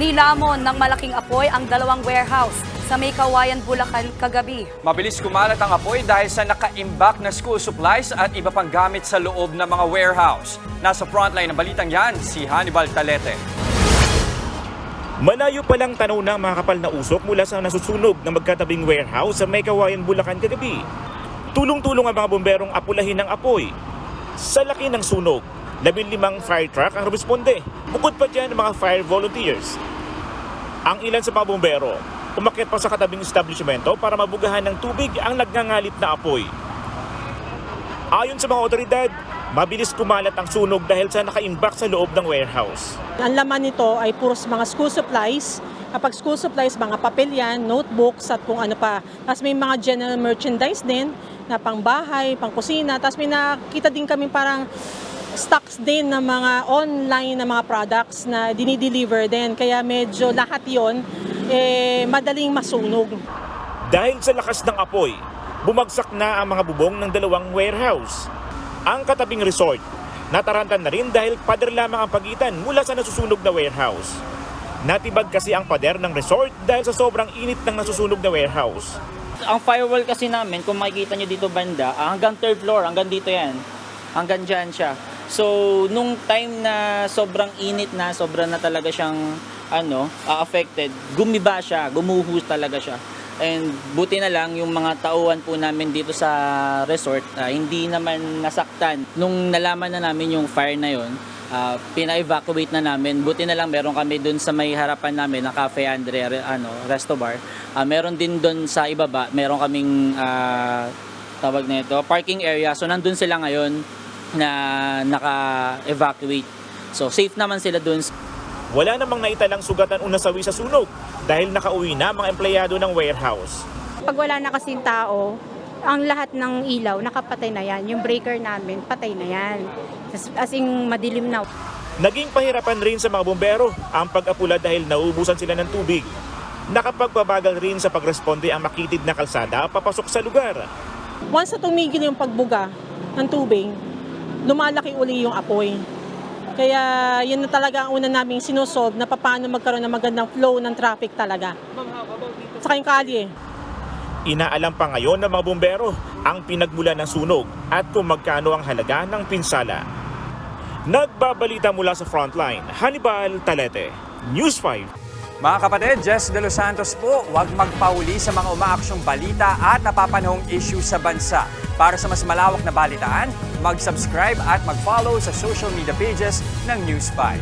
Nilamon ng malaking apoy ang dalawang warehouse sa May Kawayan, Bulacan kagabi. Mabilis kumalat ang apoy dahil sa nakaimbak na school supplies at iba pang gamit sa loob ng mga warehouse. Nasa frontline ng balitang yan, si Hannibal Talete. Malayo pa lang tanaw ng mga kapal na usok mula sa nasusunog na magkatabing warehouse sa May Kawayan, Bulacan kagabi. Tulong-tulong ang mga bomberong apulahin ng apoy. Sa laki ng sunog, 15 fire truck ang responde. Bukod pa dyan ang mga fire volunteers. Ang ilan sa mga bombero, umakyat pa sa katabing establishmento para mabugahan ng tubig ang nagngangalit na apoy. Ayon sa mga otoridad, mabilis kumalat ang sunog dahil sa nakaimbak sa loob ng warehouse. Ang laman nito ay puros mga school supplies. Kapag school supplies, mga papel yan, notebooks at kung ano pa. Tapos may mga general merchandise din na pang bahay, pang kusina. Tapos may nakita din kami parang stocks din ng mga online na mga products na dinideliver din. Kaya medyo lahat yon madaling masunog. Dahil sa lakas ng apoy, bumagsak na ang mga bubong ng dalawang warehouse. Ang katabing resort, natarantan na rin dahil pader lamang ang pagitan mula sa nasusunog na warehouse. Natibag kasi ang pader ng resort dahil sa sobrang init ng nasusunog na warehouse. Ang firewall kasi namin, kung makikita nyo dito banda, hanggang third floor, hanggang dito yan. Hanggang dyan siya. So, nung time na sobrang init na, sobrang na talaga siyang affected, gumiba siya, gumuhos talaga siya. And buti na lang yung mga tauhan po namin dito sa resort, hindi naman nasaktan. Nung nalaman na namin yung fire na yun, pina-evacuate na namin. Buti na lang meron kami dun sa may harapan namin na Cafe Andre Resto Bar. Meron din dun sa ibaba, meron kaming tawag na ito, parking area. So nandun sila ngayon na naka-evacuate. So safe naman sila dun. Wala namang naitalang sugatan o nasawi sa sunog dahil nakauwi na mga empleyado ng warehouse. Pag wala na kasing tao, ang lahat ng ilaw nakapatay na yan. Yung breaker namin, patay na yan. As in, madilim na. Naging pahirapan rin sa mga bombero ang pag-apula dahil nauubusan sila ng tubig. Nakapagpabagal rin sa pagresponde ang makitid na kalsada papasok sa lugar. Once na tumigil yung pagbuga ng tubig, lumalaki uli yung apoy. Kaya yun na talaga ang una naming sinusolve na paano magkaroon ng magandang flow ng traffic talaga. Sa kayong kalye. Inaalam pa ngayon ng mga bombero ang pinagmula ng sunog at kung magkano ang halaga ng pinsala. Nagbabalita mula sa frontline, Hannibal Talete, News 5. Mga kapatid, Jess De Los Santos po, huwag magpauli sa mga umaaksyong balita at napapanahong issue sa bansa. Para sa mas malawak na balitaan, mag-subscribe at mag-follow sa social media pages ng News 5.